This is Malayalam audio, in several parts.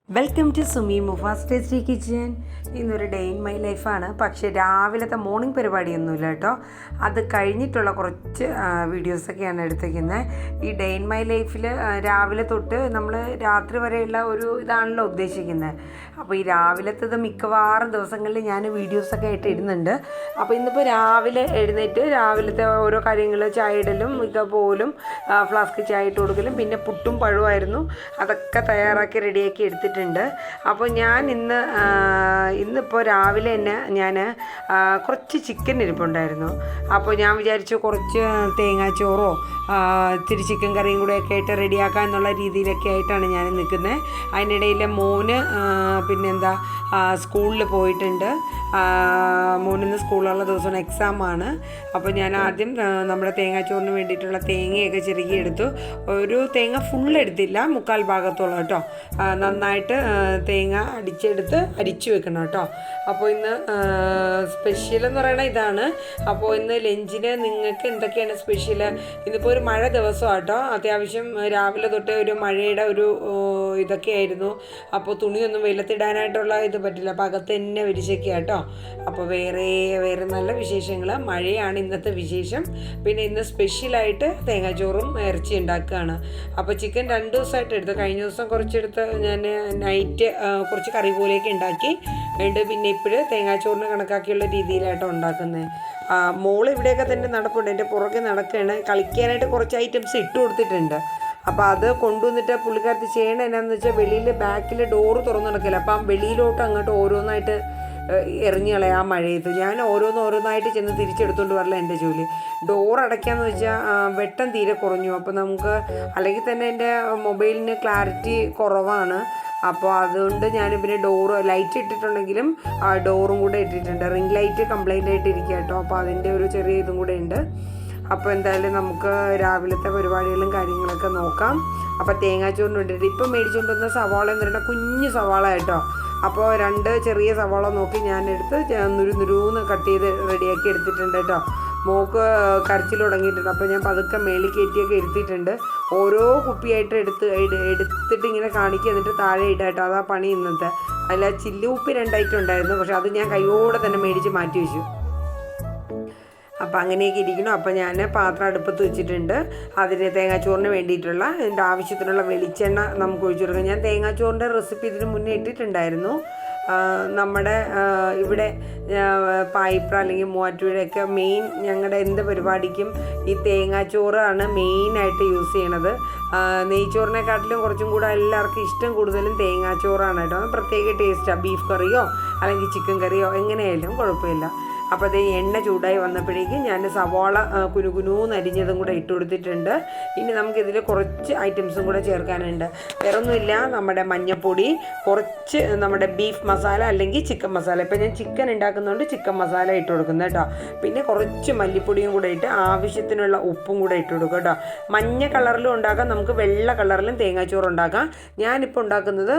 Welcome to Sumi Mufas tasty kitchen. ഇന്നൊരു ഡേ ഇൻ മൈ ലൈഫാണ്. പക്ഷേ രാവിലത്തെ മോർണിംഗ് പരിപാടിയൊന്നുമില്ല കേട്ടോ. അത് കഴിഞ്ഞിട്ടുള്ള കുറച്ച് വീഡിയോസൊക്കെയാണ് എടുത്തേക്കുന്നത്. ഈ ഡേ ഇൻ മൈ ലൈഫിൽ രാവിലെ തൊട്ട് നമ്മൾ രാത്രി വരെയുള്ള ഒരു ഇതാണല്ലോ ഉദ്ദേശിക്കുന്നത്. അപ്പോൾ ഈ രാവിലത്തേത് മിക്കവാറും ദിവസങ്ങളിൽ ഞാൻ വീഡിയോസൊക്കെ ആയിട്ട് ഇടുന്നുണ്ട്. അപ്പോൾ ഇന്നിപ്പോൾ രാവിലെ എഴുന്നേറ്റ് രാവിലത്തെ ഓരോ കാര്യങ്ങൾ, ചായ ഇടലും മിക്ക പോലും ഫ്ലാസ്ക് ചായ ഇട്ട് കൊടുക്കലും പിന്നെ പുട്ടും പഴമായിരുന്നു. അതൊക്കെ തയ്യാറാക്കി റെഡിയാക്കി എടുത്തിട്ടുണ്ട്. അപ്പോൾ ഞാൻ ഇന്നിപ്പോൾ രാവിലെ തന്നെ ഞാൻ കുറച്ച് ചിക്കൻ ഇരിപ്പുണ്ടായിരുന്നു. അപ്പോൾ ഞാൻ വിചാരിച്ചു കുറച്ച് തേങ്ങാച്ചോറോ ഇത്തിരി ചിക്കൻ കറിയും കൂടെയൊക്കെ ആയിട്ട് റെഡിയാക്കാം എന്നുള്ള രീതിയിലൊക്കെ ആയിട്ടാണ് ഞാൻ നിൽക്കുന്നത്. അതിനിടയിൽ മോന് പിന്നെന്താ സ്കൂളിൽ പോയിട്ടുണ്ട്. മോനിന്ന് സ്കൂളുള്ള ദിവസമാണ്, എക്സാമാണ്. അപ്പോൾ ഞാൻ ആദ്യം നമ്മുടെ തേങ്ങാച്ചോറിന് വേണ്ടിയിട്ടുള്ള തേങ്ങയൊക്കെ ചിരകിയെടുത്തു. ഒരു തേങ്ങ ഫുൾ എടുത്തില്ല, 1/4 ഭാഗത്തോളം കേട്ടോ. നന്നായിട്ട് തേങ്ങ അരിച്ചു വെക്കണം കേട്ടോ. അപ്പോൾ ഇന്ന് സ്പെഷ്യൽ എന്ന് പറയുന്നത് ഇതാണ്. അപ്പോൾ ഇന്ന് ലഞ്ചിന് നിങ്ങൾക്ക് എന്തൊക്കെയാണ് സ്പെഷ്യൽ? ഇന്നിപ്പോൾ ഒരു മഴ ദിവസമാണ് കേട്ടോ. അത്യാവശ്യം രാവിലെ തൊട്ടേ ഒരു മഴയുടെ ഒരു ഇതൊക്കെയായിരുന്നു. അപ്പോൾ തുണിയൊന്നും വെയിലത്തിടാനായിട്ടുള്ള ഇത് പറ്റില്ല, അപ്പോൾ അകത്ത് തന്നെ വിരിച്ചൊക്കെ കേട്ടോ. അപ്പോൾ വേറെ നല്ല വിശേഷങ്ങൾ. മഴയാണ് ഇന്നത്തെ വിശേഷം. പിന്നെ ഇന്ന് സ്പെഷ്യലായിട്ട് തേങ്ങാച്ചോറും ഇറച്ചി ഉണ്ടാക്കുകയാണ്. അപ്പോൾ ചിക്കൻ 2 ദിവസമായിട്ട് എടുത്തു. കഴിഞ്ഞ ദിവസം കുറച്ചെടുത്ത് ഞാൻ നൈറ്റ് കുറച്ച് കറി പോലെയൊക്കെ ഉണ്ടാക്കി ഉണ്ട്. പിന്നെ ഇപ്പോൾ തേങ്ങാച്ചോറിന് കണക്കാക്കിയുള്ള രീതിയിലായിട്ടോ ഉണ്ടാക്കുന്നത്. മോൾ ഇവിടെയൊക്കെ തന്നെ നടപ്പുണ്ട്, എൻ്റെ പുറകെ നടക്കുകയാണ്. കളിക്കാനായിട്ട് കുറച്ച് ഐറ്റംസ് ഇട്ട് കൊടുത്തിട്ടുണ്ട്. അപ്പോൾ അത് കൊണ്ടുവന്നിട്ട് പുള്ളിക്കാരത്തി ചെയ്യണത് എന്നാന്ന് വെച്ചാൽ വെളിയിൽ ബാക്കിൽ ഡോറ് തുറന്നു നടക്കില്ല. അപ്പം വെളിയിലോട്ട് അങ്ങോട്ട് ഓരോന്നായിട്ട് എറിഞ്ഞു കളയാം ആ മഴയത്ത്. ഞാൻ ഓരോന്നായിട്ട് ചെന്ന് തിരിച്ചെടുത്തുകൊണ്ട് വരല എൻ്റെ ജോലി. ഡോർ അടയ്ക്കാമെന്ന് വെച്ചാൽ വെട്ടം തീരെ കുറഞ്ഞു. അപ്പോൾ നമുക്ക് അല്ലെങ്കിൽ തന്നെ എൻ്റെ മൊബൈലിന് ക്ലാരിറ്റി കുറവാണ്. അപ്പോൾ അതുകൊണ്ട് ഞാൻ പിന്നെ ലൈറ്റ് ഇട്ടിട്ടുണ്ടെങ്കിലും ഡോറും കൂടെ ഇട്ടിട്ടുണ്ട്. റിംഗ് ലൈറ്റ് കംപ്ലൈൻ്റ് ആയിട്ട് ഇരിക്കുക കേട്ടോ. അപ്പോൾ അതിൻ്റെ ഒരു ചെറിയ ഇതും കൂടെ ഉണ്ട്. അപ്പോൾ എന്തായാലും നമുക്ക് രാവിലത്തെ പരിപാടികളും കാര്യങ്ങളൊക്കെ നോക്കാം. അപ്പോൾ തേങ്ങാച്ചോറിന് വേണ്ടിയിട്ട് ഇപ്പം മേടിച്ചുകൊണ്ട് വന്ന സവാള എന്ന് പറയുന്നത് കുഞ്ഞു സവാള കേട്ടോ. അപ്പോൾ 2 ചെറിയ സവാള നോക്കി ഞാനെടുത്ത് നുരുന്ന് കട്ട് ചെയ്ത് റെഡിയാക്കി എടുത്തിട്ടുണ്ട് കേട്ടോ. മോക്ക് കരച്ചിൽ തുടങ്ങിയിട്ടുണ്ട്. അപ്പോൾ ഞാൻ പതുക്കെ മേളിൽ കയറ്റിയൊക്കെ ഇരുത്തിയിട്ടുണ്ട്. ഓരോ കുപ്പിയായിട്ട് എടുത്തിട്ട് ഇങ്ങനെ കാണിക്കുക, എന്നിട്ട് താഴെ ഇട്ടാട്ടോ. അതാ പണി ഇന്നത്തെ. അല്ല, ചില്ലി ഉപ്പി 2 ഐറ്റം ഉണ്ടായിരുന്നു, പക്ഷെ അത് ഞാൻ കൈയോടെ തന്നെ മേടിച്ച് മാറ്റി വെച്ചു. അപ്പോൾ അങ്ങനെയൊക്കെ ഇരിക്കണം. അപ്പോൾ ഞാൻ പാത്രം അടുപ്പത്ത് വെച്ചിട്ടുണ്ട്. അതിന് തേങ്ങാച്ചോറിന് വേണ്ടിയിട്ടുള്ള ഇതിൻ്റെ ആവശ്യത്തിനുള്ള വെളിച്ചെണ്ണ നമുക്ക് ഒഴിച്ചു കൊടുക്കാം. ഞാൻ തേങ്ങാച്ചോറിൻ്റെ റെസിപ്പി ഇതിന് മുന്നേ ഇട്ടിട്ടുണ്ടായിരുന്നു. നമ്മുടെ ഇവിടെ പായിപ്ര അല്ലെങ്കിൽ മൂവാറ്റുപുഴയൊക്കെ മെയിൻ ഞങ്ങളുടെ എന്ത് പരിപാടിക്കും ഈ തേങ്ങാച്ചോറാണ് മെയിനായിട്ട് യൂസ് ചെയ്യണത്. നെയ്ച്ചോറിനെക്കാട്ടിലും കുറച്ചും കൂടെ എല്ലാവർക്കും ഇഷ്ടം കൂടുതലും തേങ്ങാച്ചോറാണ് കേട്ടോ. പ്രത്യേക ടേസ്റ്റാണ്. ബീഫ് കറിയോ അല്ലെങ്കിൽ ചിക്കൻ കറിയോ എങ്ങനെയായാലും കുഴപ്പമില്ല. അപ്പോൾ അത് എണ്ണ ചൂടായി വന്നപ്പോഴേക്കും ഞാൻ സവാള കുനുകുനൂന്ന് അരിഞ്ഞതും കൂടെ ഇട്ട് കൊടുത്തിട്ടുണ്ട്. ഇനി നമുക്കിതിൽ കുറച്ച് ഐറ്റംസും കൂടെ ചേർക്കാനുണ്ട്. വേറൊന്നുമില്ല, നമ്മുടെ മഞ്ഞൾപ്പൊടി, കുറച്ച് നമ്മുടെ ബീഫ് മസാല അല്ലെങ്കിൽ ചിക്കൻ മസാല. ഇപ്പോൾ ഞാൻ ചിക്കൻ ഉണ്ടാക്കുന്നതുകൊണ്ട് ചിക്കൻ മസാല ഇട്ട് കൊടുക്കുന്നത് കേട്ടോ. പിന്നെ കുറച്ച് മല്ലിപ്പൊടിയും കൂടെ ഇട്ട് ആവശ്യത്തിനുള്ള ഉപ്പും കൂടെ ഇട്ട് കൊടുക്കും കേട്ടോ. മഞ്ഞ കളറിലും ഉണ്ടാക്കാം, നമുക്ക് വെള്ള കളറിലും തേങ്ങാച്ചോറ് ഉണ്ടാക്കാം. ഞാനിപ്പോൾ ഉണ്ടാക്കുന്നത്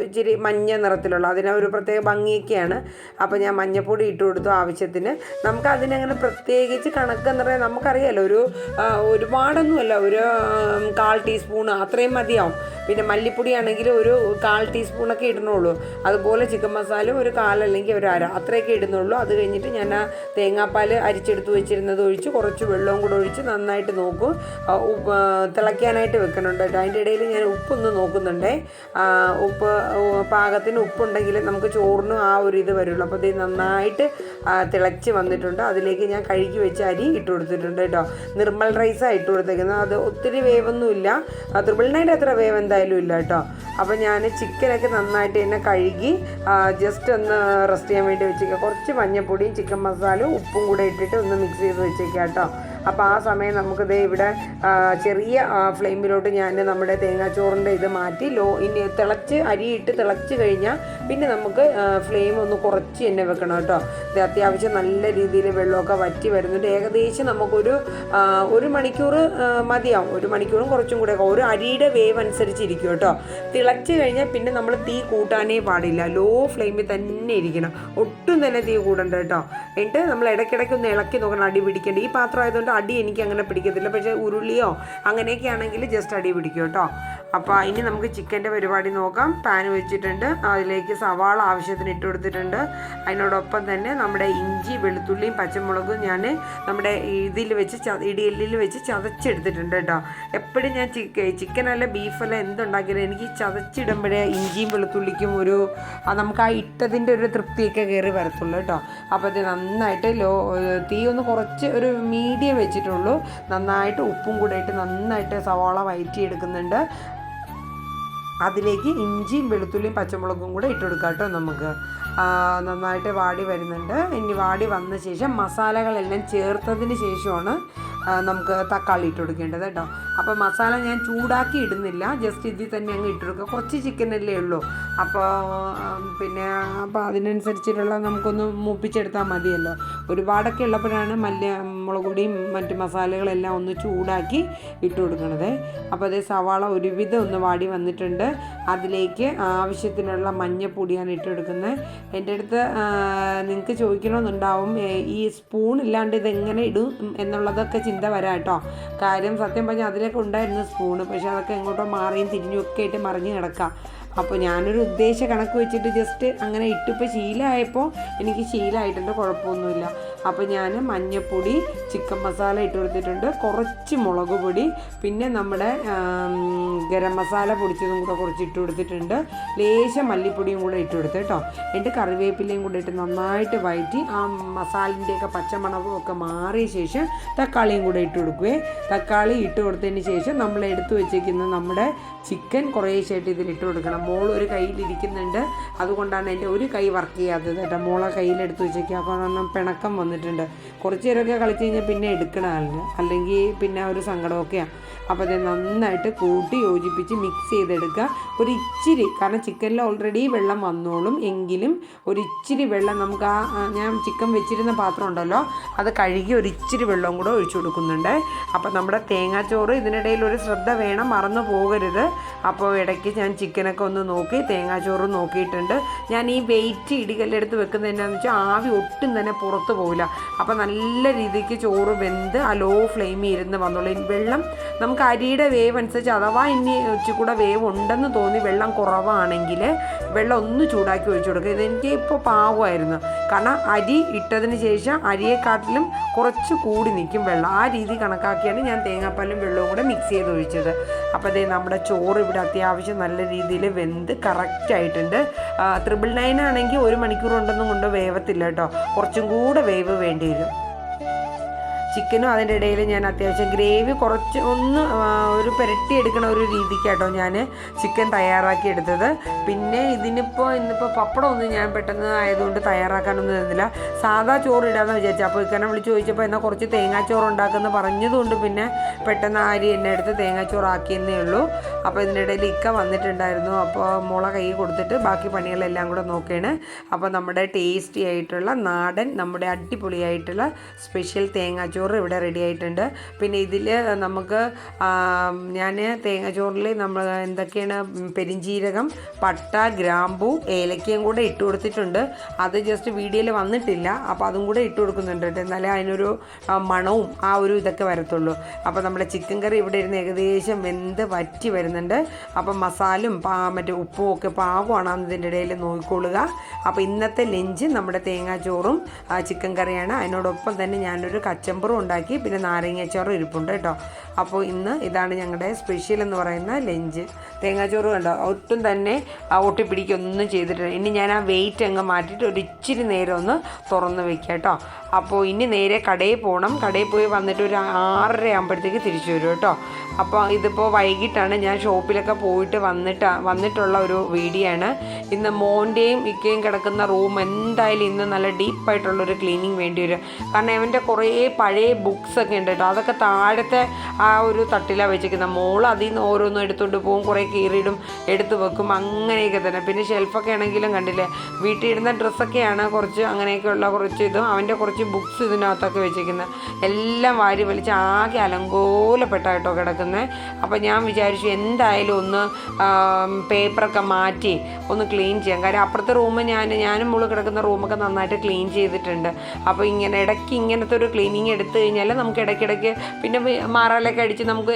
ഇച്ചിരി മഞ്ഞ നിറത്തിലുള്ള, അതിനൊരു പ്രത്യേക ഭംഗിയൊക്കെയാണ്. അപ്പോൾ ഞാൻ മഞ്ഞൾപ്പൊടി ഇട്ട് കൊടുത്തു ആവശ്യത്തിന്. നമുക്ക് അതിനങ്ങനെ പ്രത്യേകിച്ച് കണക്കെന്ന് പറയാൻ നമുക്കറിയാമല്ലോ, ഒരുപാടൊന്നുമല്ല, ഒരു 1/4 ടീസ്പൂൺ അത്രയും മതിയാവും. പിന്നെ മല്ലിപ്പൊടിയാണെങ്കിൽ ഒരു 1/4 ടീസ്പൂണൊക്കെ ഇടണുള്ളൂ. അതുപോലെ ചിക്കൻ മസാല ഒരു 1/4 അല്ലെങ്കിൽ ഒരു 1/2 അത്രയൊക്കെ ഇടുന്നുള്ളൂ. അത് കഴിഞ്ഞിട്ട് ഞാൻ ആ തേങ്ങാപ്പാൽ അരിച്ചെടുത്ത് വെച്ചിരുന്നത് ഒഴിച്ച് കുറച്ച് വെള്ളവും കൂടെ ഒഴിച്ച് നന്നായിട്ട് നോക്കും. തിളയ്ക്കാനായിട്ട് വെക്കണുണ്ട് കേട്ടോ. അതിൻ്റെ ഇടയിൽ ഞാൻ ഉപ്പൊന്ന് നോക്കുന്നുണ്ടേ. ഉപ്പ് പാകത്തിന് ഉപ്പുണ്ടെങ്കിൽ നമുക്ക് ചോറിനും ആ ഒരു ഇത് വരുള്ളൂ. അപ്പോൾ ഇത് നന്നായിട്ട് തിളച്ച് വന്നിട്ടുണ്ട്. അതിലേക്ക് ഞാൻ കഴുകി വെച്ച അരി ഇട്ട് കൊടുത്തിട്ടുണ്ട് കേട്ടോ. നിർമ്മൽ റൈസാണ് ഇട്ട് കൊടുത്തേക്കുന്നത്. അത് ഒത്തിരി വേവൊന്നുമില്ല, 999 അത്ര വേവ് എന്തായാലും ഇല്ല കേട്ടോ. അപ്പോൾ ഞാൻ ചിക്കനൊക്കെ നന്നായിട്ട് തന്നെ കഴുകി ജസ്റ്റ് ഒന്ന് റെസ്റ്റ് ചെയ്യാൻ വേണ്ടി വെച്ചേക്കാം. കുറച്ച് മഞ്ഞൾപ്പൊടിയും ചിക്കൻ മസാലയും ഉപ്പും കൂടെ ഇട്ടിട്ട് ഒന്ന് മിക്സ് ചെയ്ത് വെച്ചേക്കാം കേട്ടോ. അപ്പോൾ ആ സമയം നമുക്കിത് ഇവിടെ ചെറിയ ഫ്ലെയിമിലോട്ട് ഞാൻ നമ്മുടെ തേങ്ങാച്ചോറിൻ്റെ ഇത് മാറ്റി ഇനി അരിയിട്ട് തിളച്ച് കഴിഞ്ഞാൽ പിന്നെ നമുക്ക് ഫ്ലെയിം ഒന്ന് കുറച്ച് തന്നെ വെക്കണം കേട്ടോ. ഇത് അത്യാവശ്യം നല്ല രീതിയിൽ വെള്ളമൊക്കെ വറ്റി വരുന്നുണ്ട്. ഏകദേശം നമുക്കൊരു 1 മണിക്കൂർ മതിയാവും. 1 മണിക്കൂറും കുറച്ചും കൂടെ ഒരു അരിയുടെ വേവ് അനുസരിച്ചിരിക്കും കേട്ടോ. തിളച്ച് കഴിഞ്ഞാൽ പിന്നെ നമ്മൾ തീ കൂട്ടാനേ പാടില്ല, ലോ ഫ്ലെയിമിൽ തന്നെ ഇരിക്കണം. ഒട്ടും തന്നെ തീ കൂടണ്ട കേട്ടോ. എന്നിട്ട് നമ്മൾ ഇടയ്ക്കിടയ്ക്ക് ഒന്ന് ഇളക്കി നോക്കണം, അടി പിടിക്കേണ്ട. ഈ പാത്രം ആയതുകൊണ്ട് അടി എനിക്ക് അങ്ങനെ പിടിക്കത്തില്ല. പക്ഷേ ഉരുളിയോ അങ്ങനെയൊക്കെ ആണെങ്കിൽ ജസ്റ്റ് അടി പിടിക്കും കേട്ടോ. അപ്പോൾ ഇനി നമുക്ക് ചിക്കൻ്റെ പരിപാടി നോക്കാം. പാൻ വെച്ചിട്ടുണ്ട്, അതിലേക്ക് സവാള ആവശ്യത്തിന് ഇട്ട് കൊടുത്തിട്ടുണ്ട്. അതിനോടൊപ്പം തന്നെ നമ്മുടെ ഇഞ്ചി വെളുത്തുള്ളിയും പച്ചമുളകും ഞാൻ നമ്മുടെ ഇതിൽ വെച്ച് ഇടിയല്ലിൽ വെച്ച് ചതച്ചെടുത്തിട്ടുണ്ട് കേട്ടോ. എപ്പോഴും ഞാൻ ചിക്കനല്ല ബീഫല്ല എന്തുണ്ടാക്കിയാലും എനിക്ക് ചതച്ചിടുമ്പോഴേ ഇഞ്ചിയും വെളുത്തുള്ളിക്കും ഒരു നമുക്ക് ആ ഇട്ടതിൻ്റെ ഒരു തൃപ്തിയൊക്കെ കയറി വരത്തുള്ളൂ കേട്ടോ. അപ്പോൾ അത് നന്നായിട്ട് തീ ഒന്ന് കുറച്ച് ഒരു മീഡിയം വെച്ചിട്ടുള്ളൂ. നന്നായിട്ട് ഉപ്പും കൂടെ ഇട്ട് നന്നായിട്ട് സവാള വഴറ്റിയെടുക്കുന്നുണ്ട്. അതിലേക്ക് ഇഞ്ചിയും വെളുത്തുള്ളിയും പച്ചമുളകും കൂടെ ഇട്ട് കൊടുക്കാം കേട്ടോ. നമുക്ക് നന്നായിട്ട് വാടി വരുന്നുണ്ട്. ഇനി വാടി വന്ന ശേഷം മസാലകളെല്ലാം ചേർത്തതിന് ശേഷമാണ് നമുക്ക് തക്കാളി ഇട്ട് കൊടുക്കേണ്ടത് കേട്ടോ. അപ്പോൾ മസാല ഞാൻ ചൂടാക്കി ഇടുന്നില്ല, ജസ്റ്റ് ഇതിൽ തന്നെ അങ്ങ് ഇട്ട് കൊടുക്കുക. കുറച്ച് ചിക്കനല്ലേ ഉള്ളൂ, അപ്പോൾ അതിനനുസരിച്ചിട്ടുള്ള നമുക്കൊന്ന് മൂപ്പിച്ചെടുത്താൽ മതിയല്ലോ. ഒരുപാടൊക്കെ ഉള്ളപ്പോഴാണ് മുളക് പൊടിയും മറ്റ് മസാലകളെല്ലാം ഒന്ന് ചൂടാക്കി ഇട്ട് കൊടുക്കണത്. അപ്പോൾ അതേ സവാള ഒരുവിധം ഒന്ന് വാടി വന്നിട്ടുണ്ട്. അതിലേക്ക് ആവശ്യത്തിനുള്ള മഞ്ഞപ്പൊടിയാണ് ഇട്ട് കൊടുക്കുന്നത്. എൻ്റെ അടുത്ത് നിങ്ങൾക്ക് ചോദിക്കണമെന്നുണ്ടാവും ഈ സ്പൂൺ ഇല്ലാണ്ട് ഇതെങ്ങനെ ഇടും എന്നുള്ളതൊക്കെ ചിന്ത വരാം കേട്ടോ. കാര്യം സത്യം പറഞ്ഞാൽ അതിലൊക്കെ ഉണ്ടായിരുന്നു സ്പൂണ്, പക്ഷെ അതൊക്കെ എങ്ങോട്ടോ മാറിയും തിരിഞ്ഞും ഒക്കെ ആയിട്ട് മറിഞ്ഞ് കിടക്കാം. അപ്പോൾ ഞാനൊരു ഉദ്ദേശ കണക്ക് വെച്ചിട്ട് ജസ്റ്റ് അങ്ങനെ ഇട്ടിപ്പോൾ ശീലമായപ്പോൾ എനിക്ക് ശീലമായിട്ടുണ്ട്, കുഴപ്പമൊന്നുമില്ല. അപ്പോൾ ഞാൻ മഞ്ഞൾപ്പൊടി, ചിക്കൻ മസാല ഇട്ട് കൊടുത്തിട്ടുണ്ട്, കുറച്ച് മുളക് പൊടി, പിന്നെ നമ്മുടെ ഗരം മസാല പൊടിച്ചതും കൂടെ കുറച്ച് ഇട്ട് കൊടുത്തിട്ടുണ്ട്, ലേശം മല്ലിപ്പൊടിയും കൂടെ ഇട്ട് കൊടുത്ത് കേട്ടോ. എന്നിട്ട് കറിവേപ്പിലയും കൂടെ ഇട്ട് നന്നായിട്ട് വഴറ്റി ആ മസാലിൻ്റെയൊക്കെ പച്ചമണവും ഒക്കെ മാറിയ ശേഷം തക്കാളിയും കൂടെ ഇട്ട് കൊടുക്കുകയെ. തക്കാളി ഇട്ട് കൊടുത്തതിന് ശേഷം നമ്മൾ എടുത്തു വെച്ചേക്കുന്ന നമ്മുടെ ചിക്കൻ കുറേശ്ശായിട്ട് ഇതിലിട്ട് കൊടുക്കണം. മോൾ ഒരു കയ്യിലിരിക്കുന്നുണ്ട്, അതുകൊണ്ടാണ് എൻ്റെ ഒരു കൈ വർക്ക് ചെയ്യാത്തത് കേട്ടോ. മോളെ കയ്യിലെടുത്ത് വെച്ചേക്കുക. അപ്പോൾ കാരണം പിണക്കം വന്നിട്ടുണ്ട്. കുറച്ച് നേരമൊക്കെ കളിച്ച് കഴിഞ്ഞാൽ പിന്നെ എടുക്കണമല്ല, അല്ലെങ്കിൽ പിന്നെ ഒരു സങ്കടമൊക്കെയാണ്. അപ്പോൾ അത് നന്നായിട്ട് കൂട്ടി യോജിപ്പിച്ച് മിക്സ് ചെയ്തെടുക്കുക. ഒരു ഇച്ചിരി, കാരണം ചിക്കനിൽ ഓൾറെഡി വെള്ളം വന്നോളും, എങ്കിലും ഒരു ഇച്ചിരി വെള്ളം നമുക്ക് ഞാൻ ചിക്കൻ വെച്ചിരുന്ന പാത്രം ഉണ്ടല്ലോ അത് കഴുകി ഒരു ഇച്ചിരി വെള്ളവും കൂടെ ഒഴിച്ചു കൊടുക്കുന്നുണ്ട്. അപ്പോൾ നമ്മുടെ തേങ്ങാച്ചോറ് ഇതിനിടയിൽ ഒരു ശ്രദ്ധ വേണം, മറന്നു പോകരുത്. അപ്പോൾ ഇടയ്ക്ക് ഞാൻ ചിക്കനൊക്കെ ഒന്ന് നോക്കി തേങ്ങാച്ചോറ് നോക്കിയിട്ടുണ്ട്. ഞാൻ ഈ വെയിറ്റ് ഇടികല്ലെടുത്ത് വെക്കുന്നത് എന്താണെന്ന് വെച്ചാൽ ആവി ഒട്ടും തന്നെ പുറത്ത് പോകില്ല. അപ്പോൾ നല്ല രീതിക്ക് ചോറ് വെന്ത് ആ ലോ ഫ്ലെയിമിൽ ഇരുന്ന് വന്നോളൂ. വെള്ളം നമുക്ക് അരിയുടെ വേവ് അനുസരിച്ച്, അഥവാ ഇനി ഇച്ചിരി വേവ് ഉണ്ടെന്ന് തോന്നി വെള്ളം കുറവാണെങ്കിൽ വെള്ളം ഒന്ന് ചൂടാക്കി ഒഴിച്ചു കൊടുക്കുക. ഇതെനിക്ക് ഇപ്പോൾ പാവമായിരുന്നു, കാരണം അരി ഇട്ടതിന് ശേഷം അരിയെക്കാട്ടിലും കുറച്ച് കൂടി നിൽക്കും വെള്ളം. ആ രീതി കണക്കാക്കിയാണ് ഞാൻ തേങ്ങാപ്പാലും വെള്ളവും കൂടെ മിക്സ് ചെയ്ത് ഒഴിച്ചത്. അപ്പോൾ അതേ നമ്മുടെ ചോറ് ഇവിടെ അത്യാവശ്യം നല്ല രീതിയിൽ വെന്ത് കറക്റ്റായിട്ടുണ്ട്. 999 ആണെങ്കിൽ 1 മണിക്കൂർ കൊണ്ടൊന്നും കൊണ്ട് വേവത്തില്ല കേട്ടോ, കുറച്ചും കൂടെ വേവ് വേണ്ടി വരും. ചിക്കനും അതിൻ്റെ ഇടയിൽ ഞാൻ അത്യാവശ്യം ഗ്രേവി കുറച്ച് ഒരു പുരട്ടി എടുക്കണ ഒരു രീതിക്കാട്ടോ ഞാൻ ചിക്കൻ തയ്യാറാക്കി എടുത്തത്. പിന്നെ ഇന്നിപ്പോൾ പപ്പടമൊന്നും ഞാൻ പെട്ടെന്ന് ആയതുകൊണ്ട് തയ്യാറാക്കാനൊന്നും തന്നില്ല, സാധാ ചോറ് ഇടാമെന്ന് വിചാരിച്ചു. അപ്പോൾ ഇക്കനെ വിളിച്ച് ചോദിച്ചപ്പോൾ എന്നാൽ കുറച്ച് തേങ്ങാച്ചോറ് ഉണ്ടാക്കുമെന്ന് പറഞ്ഞതുകൊണ്ട് പിന്നെ പെട്ടെന്ന് അരി എന്നെ എടുത്ത് തേങ്ങാച്ചോറാക്കിയെന്നേ ഉള്ളൂ. അപ്പോൾ ഇതിനിടയിൽ ഇക്ക വന്നിട്ടുണ്ടായിരുന്നു. അപ്പോൾ മോളെ കൈ കൊടുത്തിട്ട് ബാക്കി പണികളെല്ലാം കൂടെ നോക്കുകയാണ്. അപ്പോൾ നമ്മുടെ ടേസ്റ്റി ആയിട്ടുള്ള നാടൻ, നമ്മുടെ അടിപൊളിയായിട്ടുള്ള സ്പെഷ്യൽ തേങ്ങാച്ചോറ് ഇവിടെ റെഡി ആയിട്ടുണ്ട്. പിന്നെ ഇതിൽ നമുക്ക് ഞാൻ തേങ്ങാച്ചോറിൽ നമ്മൾ എന്തൊക്കെയാണ് പെരിഞ്ജീരകം, പട്ട, ഗ്രാമ്പൂ, ഏലക്കയും കൂടെ ഇട്ട് കൊടുത്തിട്ടുണ്ട്. അത് ജസ്റ്റ് വീഡിയോയിൽ വന്നിട്ടില്ല, അപ്പോൾ അതും കൂടെ ഇട്ട് കൊടുക്കുന്നുണ്ട്. എന്നാലേ അതിനൊരു മണവും ആ ഒരു ഇതൊക്കെ വരത്തുള്ളൂ. അപ്പോൾ നമ്മുടെ ചിക്കൻ കറി ഇവിടെ ഇരുന്ന് ഏകദേശം വെന്ത് വറ്റി വരുന്നുണ്ട്. അപ്പം മസാലും മറ്റേ ഉപ്പും ഒക്കെ പാകമാണെന്ന് ഇതിൻ്റെ ഇടയിൽ നോക്കിക്കൊള്ളുക. അപ്പോൾ ഇന്നത്തെ ലഞ്ച് നമ്മുടെ തേങ്ങാച്ചോറും ചിക്കൻ കറിയാണ്. അതിനോടൊപ്പം തന്നെ ഞാനൊരു കച്ചമ്പറും ഉണ്ടാക്കി, പിന്നെ നാരങ്ങാച്ചോറും ഇരിപ്പുണ്ട് കേട്ടോ. അപ്പോൾ ഇന്ന് ഇതാണ് ഞങ്ങളുടെ സ്പെഷ്യൽ എന്ന് പറയുന്ന ലഞ്ച്. തേങ്ങാച്ചോറ് കണ്ടോ, ഒട്ടും തന്നെ ഒട്ടിപ്പിടിക്കൊന്നും ചെയ്തിട്ടില്ല. ഇനി ഞാൻ ആ വെയിറ്റ് അങ്ങ് മാറ്റിയിട്ട് ഒരു ഇച്ചിരി നേരം ഒന്ന് തുറന്ന് വെക്കാം കേട്ടോ. അപ്പോൾ ഇനി നേരെ കടയിൽ പോകണം. കടയിൽ പോയി വന്നിട്ട് ഒരു 6:30 ആകുമ്പോഴത്തേക്ക് തിരിച്ചു വരും കേട്ടോ. അപ്പോൾ ഇതിപ്പോൾ വൈകിട്ടാണ് ഞാൻ ഷോപ്പിലൊക്കെ പോയിട്ട് വന്നിട്ടുള്ള ഒരു വീഡിയോ ആണ്. ഇന്ന് മോൻ്റെയും ഇക്കയും കിടക്കുന്ന റൂം എന്തായാലും ഇന്ന് നല്ല ഡീപ്പായിട്ടുള്ളൊരു ക്ലീനിങ് വേണ്ടി വരും. കാരണം അവൻ്റെ കുറേ പഴയ ബുക്സൊക്കെ ഉണ്ട് കേട്ടോ, അതൊക്കെ താഴത്തെ ആ ഒരു തട്ടിലാണ് വെച്ചിരിക്കുന്നത്. മോൾ അതിൽ നിന്ന് ഓരോന്നും എടുത്തുകൊണ്ട് പോകും, കുറേ കീറിയിടും, എടുത്ത് വെക്കും, അങ്ങനെയൊക്കെ തന്നെ. പിന്നെ ഷെൽഫൊക്കെ ആണെങ്കിലും കണ്ടില്ലേ, വീട്ടിൽ ഇടുന്ന ഡ്രസ്സൊക്കെയാണ് കുറച്ച്, അങ്ങനെയൊക്കെയുള്ള കുറച്ച് ഇതും അവൻ്റെ കുറച്ച് ബുക്സ് ഇതിനകത്തൊക്കെ വെച്ചിരിക്കുന്നത്. എല്ലാം വാരി വലിച്ച് ആകെ അലങ്കോലപ്പെട്ടായിട്ടോ കിടക്കുന്നത്. കിടക്കുന്നത്. അപ്പോൾ ഞാൻ വിചാരിച്ചു എന്തായാലും ഒന്ന് പേപ്പറൊക്കെ മാറ്റി ഒന്ന് ക്ലീൻ ചെയ്യാം. കാര്യം അപ്പുറത്തെ റൂം ഞാനും മോള് കിടക്കുന്ന റൂമൊക്കെ നന്നായിട്ട് ക്ലീൻ ചെയ്തിട്ടുണ്ട്. അപ്പോൾ ഇങ്ങനെ ഇടയ്ക്ക് ഇങ്ങനത്തെ ഒരു ക്ലീനിങ് എടുത്തു കഴിഞ്ഞാൽ നമുക്ക് ഇടയ്ക്കിടയ്ക്ക് പിന്നെ മാറാലൊക്കെ അടിച്ച് നമുക്ക്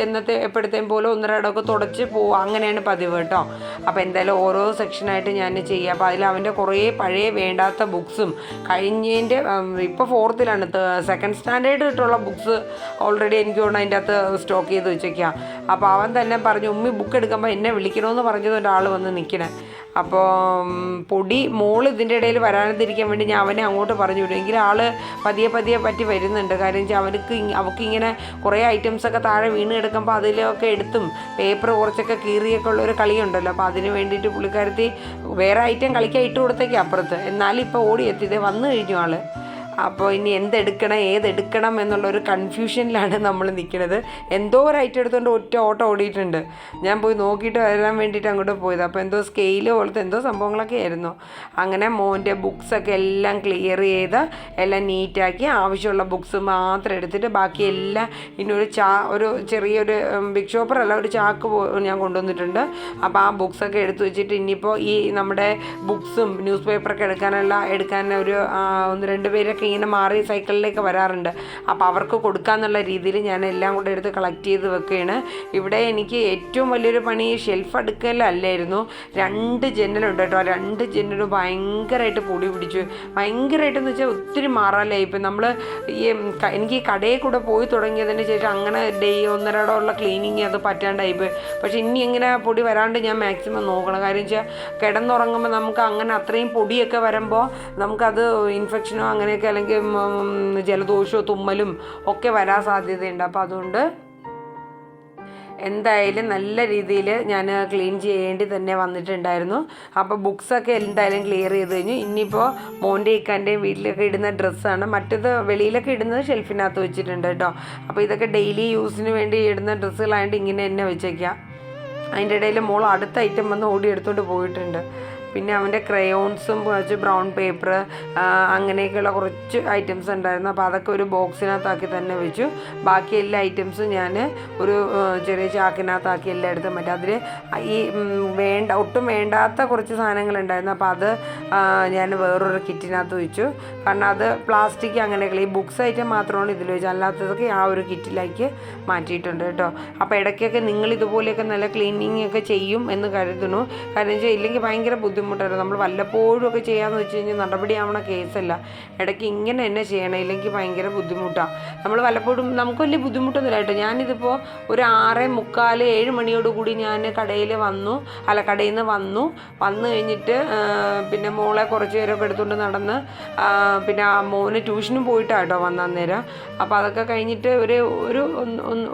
എപ്പോഴത്തേയും പോലെ ഒന്നരടമൊക്കെ തുടച്ച് പോവുക, അങ്ങനെയാണ് പതിവ് കേട്ടോ. അപ്പോൾ എന്തായാലും ഓരോ സെക്ഷനായിട്ട് ഞാൻ ചെയ്യുക. അപ്പോൾ അതിൽ അവൻ്റെ കുറേ പഴയ വേണ്ടാത്ത ബുക്സും കഴിഞ്ഞതിൻ്റെ ഇപ്പോൾ 4th-ലാണ്, 2nd സ്റ്റാൻഡേർഡ് തൊട്ടുള്ള ബുക്സ് ഓൾറെഡി എനിക്ക് തോന്നുന്നു അതിൻ്റെ അകത്ത് സ്റ്റോക്ക് ചെയ്ത് വെച്ചേക്കാം. അപ്പോൾ അവൻ തന്നെ പറഞ്ഞു ഉമ്മി ബുക്ക് എടുക്കുമ്പോൾ എന്നെ വിളിക്കണമെന്ന് പറഞ്ഞത് ഒരാൾ വന്ന് നിൽക്കണേ. അപ്പോൾ പൊടി മോള് ഇതിൻ്റെ ഇടയിൽ വരാതിരിക്കാൻ വേണ്ടി ഞാൻ അവനെ അങ്ങോട്ട് പറഞ്ഞു വിടും. എങ്കിലും ആൾ പതിയെ പറ്റി വരുന്നുണ്ട്. കാര്യം വെച്ചാൽ അവൾക്കിങ്ങനെ കുറേ ഐറ്റംസൊക്കെ താഴെ വീണ് കിടക്കുമ്പോൾ അതിലൊക്കെ എടുത്തും പേപ്പർ കുറച്ചൊക്കെ കീറിയൊക്കെ ഉള്ളൊരു കളിയുണ്ടല്ലോ. അപ്പോൾ അതിന് വേണ്ടിയിട്ട് പുള്ളിക്കാരത്തി വേറെ ഐറ്റം കളിക്കാൻ ഇട്ട് കൊടുത്തേക്ക് അപ്പുറത്ത്. എന്നാലും ഇപ്പോൾ ഓടി എത്തിയത് വന്നു കഴിഞ്ഞു ആൾ. അപ്പോൾ ഇനി എന്തെടുക്കണം ഏതെടുക്കണം എന്നുള്ളൊരു കൺഫ്യൂഷനിലാണ് നമ്മൾ നിൽക്കുന്നത്. എന്തോ ഒരു ഐറ്റം എടുത്തുകൊണ്ട് ഒറ്റ ഓട്ടം ഓടിയിട്ടുണ്ട്. ഞാൻ പോയി നോക്കിയിട്ട് വരാൻ വേണ്ടിയിട്ട് അങ്ങോട്ട് പോയത്. അപ്പോൾ എന്തോ സ്കെയിൽ പോലത്തെ എന്തോ സംഭവങ്ങളൊക്കെ ആയിരുന്നു. അങ്ങനെ മോൻ്റെ ബുക്സൊക്കെ എല്ലാം ക്ലിയർ ചെയ്ത് എല്ലാം നീറ്റാക്കി ആവശ്യമുള്ള ബുക്സ് മാത്രം എടുത്തിട്ട് ബാക്കി എല്ലാം ഇനി ഒരു ചെറിയൊരു ബിഗ് ഷോപ്പറല്ല, ഒരു ചാക്ക് ഞാൻ കൊണ്ടുവന്നിട്ടുണ്ട്. അപ്പോൾ ആ ബുക്സൊക്കെ എടുത്തു വെച്ചിട്ട് ഇനിയിപ്പോൾ ഈ നമ്മുടെ ബുക്സും ന്യൂസ് പേപ്പറൊക്കെ എടുക്കാൻ ഒരു 1-2 പേരൊക്കെ ഇങ്ങനെ മാറി സൈക്കിളിലേക്ക് വരാറുണ്ട്. അപ്പോൾ അവർക്ക് കൊടുക്കാമെന്നുള്ള രീതിയിൽ ഞാൻ എല്ലാം കൂടെ എടുത്ത് കളക്ട് ചെയ്ത് വെക്കുകയാണ്. ഇവിടെ എനിക്ക് ഏറ്റവും വലിയൊരു പണി ഷെൽഫ് അടുക്കലല്ലായിരുന്നു. 2 ജനലുണ്ട് കേട്ടോ. 2 ജനലും ഭയങ്കരമായിട്ട് പൊടി പിടിച്ചു. ഭയങ്കരമായിട്ടെന്ന് വെച്ചാൽ ഒത്തിരി മാറാലായി. ഇപ്പം നമ്മൾ എനിക്ക് ഈ കടയിൽ കൂടെ പോയി തുടങ്ങിയതിന് ശേഷം അങ്ങനെ 1-1.5 ക്ലീനിങ് അത് പറ്റാണ്ടായിപ്പോയി. പക്ഷേ ഇനി ഇങ്ങനെ പൊടി വരാണ്ട് ഞാൻ മാക്സിമം നോക്കണം. കാര്യം വെച്ചാൽ കിടന്നുറങ്ങുമ്പോൾ നമുക്ക് അങ്ങനെ അത്രയും പൊടിയൊക്കെ വരുമ്പോൾ നമുക്കത് ഇൻഫെക്ഷനോ അങ്ങനെയൊക്കെ അല്ലെങ്കിൽ ജലദോഷമോ തുമ്മലും ഒക്കെ വരാൻ സാധ്യതയുണ്ട്. അപ്പോൾ അതുകൊണ്ട് എന്തായാലും നല്ല രീതിയിൽ ഞാൻ ക്ലീൻ ചെയ്യേണ്ടി തന്നെ വന്നിട്ടുണ്ടായിരുന്നു. അപ്പോൾ ബുക്സൊക്കെ എന്തായാലും ക്ലിയർ ചെയ്ത് കഴിഞ്ഞു. ഇനിയിപ്പോൾ മോൻ്റെ ഇക്കാൻ്റെയും വീട്ടിലൊക്കെ ഇടുന്ന ഡ്രസ്സാണ്. മറ്റത് വെളിയിലൊക്കെ ഇടുന്നത് ഷെൽഫിനകത്ത് വെച്ചിട്ടുണ്ട് കേട്ടോ. അപ്പോൾ ഇതൊക്കെ ഡെയിലി യൂസിന് വേണ്ടി ഇടുന്ന ഡ്രസ്സുകളായിട്ട് ഇങ്ങനെ തന്നെ വെച്ചേക്കാം. അതിൻ്റെ ഇടയിൽ മോൾ അടുത്ത ഐറ്റം വന്ന് ഓടി എടുത്തുകൊണ്ട് പോയിട്ടുണ്ട്. പിന്നെ അവൻ്റെ ക്രയോൺസും കുറച്ച് ബ്രൗൺ പേപ്പർ അങ്ങനെയൊക്കെയുള്ള കുറച്ച് ഐറ്റംസ് ഉണ്ടായിരുന്നു. അപ്പോൾ അതൊക്കെ ഒരു ബോക്സിനകത്താക്കി തന്നെ വെച്ചു. ബാക്കി എല്ലാ ഐറ്റംസും ഞാൻ ഒരു ചെറിയ ചാക്കിനകത്താക്കി എല്ലാം എടുത്ത് മറ്റേ അതിൽ ഈ ഒട്ടും വേണ്ടാത്ത കുറച്ച് സാധനങ്ങളുണ്ടായിരുന്നു. അപ്പോൾ അത് ഞാൻ വേറൊരു കിറ്റിനകത്ത് വെച്ചു. കാരണം അത് പ്ലാസ്റ്റിക് അങ്ങനെയൊക്കെ ഈ ബുക്സ് ഐറ്റം മാത്രമാണ് ഇതിൽ വെച്ചു. അല്ലാത്തതൊക്കെ ആ ഒരു കിറ്റിലേക്ക് മാറ്റിയിട്ടുണ്ട് കേട്ടോ. അപ്പോൾ ഇടയ്ക്കൊക്കെ നിങ്ങൾ ഇതുപോലെയൊക്കെ നല്ല ക്ലീനിങ് ഒക്കെ ചെയ്യും എന്ന് കരുതുന്നു. കാരണം വെച്ചാൽ ഇല്ലെങ്കിൽ ഭയങ്കര ബുദ്ധിമുട്ടായിരുന്നു. നമ്മൾ വല്ലപ്പോഴും ഒക്കെ ചെയ്യാമെന്ന് വെച്ച് കഴിഞ്ഞാൽ നടപടിയാവണ കേസല്ല. ഇടയ്ക്ക് ഇങ്ങനെ തന്നെ ചെയ്യണം, ഇല്ലെങ്കിൽ ഭയങ്കര ബുദ്ധിമുട്ടാണ്. നമ്മൾ വല്ലപ്പോഴും നമുക്ക് വലിയ ബുദ്ധിമുട്ടൊന്നുമില്ല കേട്ടോ. ഞാനിതിപ്പോൾ ഒരു 6:45-7 മണിയോടുകൂടി ഞാൻ കടയിൽ നിന്ന് വന്നു കഴിഞ്ഞിട്ട് പിന്നെ മോളെ കുറച്ച് നേരമൊക്കെ എടുത്തുകൊണ്ട് നടന്ന് പിന്നെ മോന് ട്യൂഷനും പോയിട്ടാണ് കേട്ടോ വന്നേരം. അപ്പോൾ അതൊക്കെ കഴിഞ്ഞിട്ട്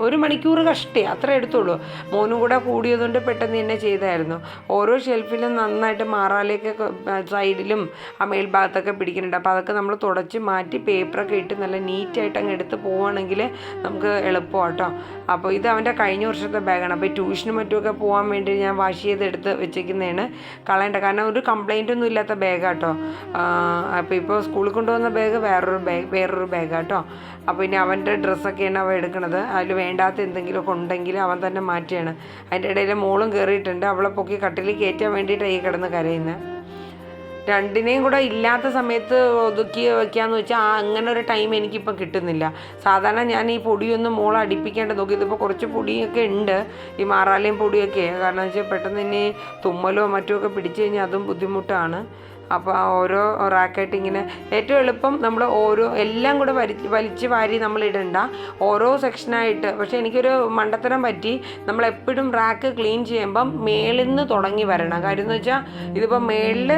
ഒരു മണിക്കൂർ കഷ്ടി അത്ര എടുത്തുള്ളൂ. മോനും കൂടെ കൂടിയതുകൊണ്ട് പെട്ടെന്ന് തന്നെ ചെയ്തായിരുന്നു. ഓരോ ഷെൽഫിലും നന്നായിട്ട് മാറാലേക്കൊക്കെ സൈഡിലും ആ മേൽഭാഗത്തൊക്കെ പിടിക്കുന്നുണ്ട്. അപ്പോൾ അതൊക്കെ നമ്മൾ തുടച്ച് മാറ്റി പേപ്പറൊക്കെ ഇട്ട് നല്ല നീറ്റായിട്ട് അങ്ങ് എടുത്ത് പോവുകയാണെങ്കിൽ നമുക്ക് എളുപ്പമാണ് കേട്ടോ. അപ്പോൾ ഇത് അവൻ്റെ കഴിഞ്ഞ വർഷത്തെ ബാഗാണ്. അപ്പോൾ ട്യൂഷനും മറ്റുമൊക്കെ പോകാൻ വേണ്ടി ഞാൻ വാഷ് ചെയ്തെടുത്ത് വെച്ചേക്കുന്നതാണ്, കളയണ്ട. കാരണം ഒരു കംപ്ലൈൻറ്റൊന്നും ഇല്ലാത്ത ബാഗാട്ടോ. അപ്പോൾ ഇപ്പോൾ സ്കൂളിൽ കൊണ്ടുവന്ന ബാഗ് വേറൊരു ബാഗാട്ടോ. അപ്പോൾ ഇനി അവൻ്റെ ഡ്രസ്സൊക്കെയാണ് അവൻ എടുക്കുന്നത്. അതിൽ വേണ്ടാത്ത എന്തെങ്കിലുമൊക്കെ ഉണ്ടെങ്കിൽ അവൻ തന്നെ മാറ്റിയാണ്. അതിൻ്റെ ഇടയിൽ മോളും കയറിയിട്ടുണ്ട്. അവളെ പൊക്കി കട്ടിൽ കയറ്റാൻ വേണ്ടിയിട്ട് ഈ കിടന്ന് കരയുന്നത്. 2നെയും കൂടെ ഇല്ലാത്ത സമയത്ത് ഒതുക്കി വയ്ക്കാമെന്ന് വെച്ചാൽ അങ്ങനെ ഒരു ടൈം എനിക്കിപ്പോൾ കിട്ടുന്നില്ല. സാധാരണ ഞാൻ ഈ പൊടിയൊന്നും മോളെ അടുപ്പിക്കേണ്ട നോക്കി. ഇതിപ്പോൾ കുറച്ച് പൊടിയൊക്കെ ഉണ്ട്, ഈ മാറാലയും പൊടിയൊക്കെ. കാരണം വെച്ചാൽ പെട്ടെന്ന് ഇനി തുമ്മലോ മറ്റുമൊക്കെ പിടിച്ചു കഴിഞ്ഞാൽ അതും ബുദ്ധിമുട്ടാണ്. അപ്പോൾ ഓരോ റാക്കായിട്ട് ഇങ്ങനെ ഏറ്റവും എളുപ്പം നമ്മൾ എല്ലാം കൂടെ വലിച്ച് വാരി നമ്മൾ ഇടണ്ട, ഓരോ സെക്ഷനായിട്ട്. പക്ഷേ എനിക്കൊരു മണ്ടത്തരം പറ്റി. നമ്മളെപ്പോഴും റാക്ക് ക്ലീൻ ചെയ്യുമ്പം മേളിൽ നിന്ന് തുടങ്ങി വരണം. കാര്യം എന്ന് വെച്ചാൽ ഇതിപ്പോൾ മേളിൽ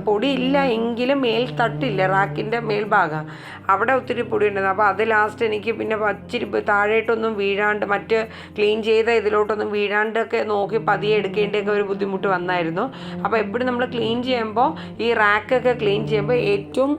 പൊടിയില്ല എങ്കിലും തട്ടില്ല, റാക്കിൻ്റെ മേൽഭാഗം അവിടെ ഒത്തിരി പൊടി ഉണ്ടായിരുന്നു. അപ്പോൾ അത് ലാസ്റ്റ് എനിക്ക് പിന്നെ ഇച്ചിരി താഴേട്ടൊന്നും വീഴാണ്ട് മറ്റ് ക്ലീൻ ചെയ്ത ഇതിലോട്ടൊന്നും വീഴാണ്ടൊക്കെ നോക്കി പതിയെ എടുക്കേണ്ടിയൊക്കെ ഒരു ബുദ്ധിമുട്ട് വന്നായിരുന്നു. അപ്പോൾ എപ്പോഴും നമ്മൾ ക്ലീൻ ചെയ്യുമ്പോൾ ഈ റാക്കൊക്കെ ക്ലീൻ ചെയ്യുമ്പോൾ ഏറ്റവും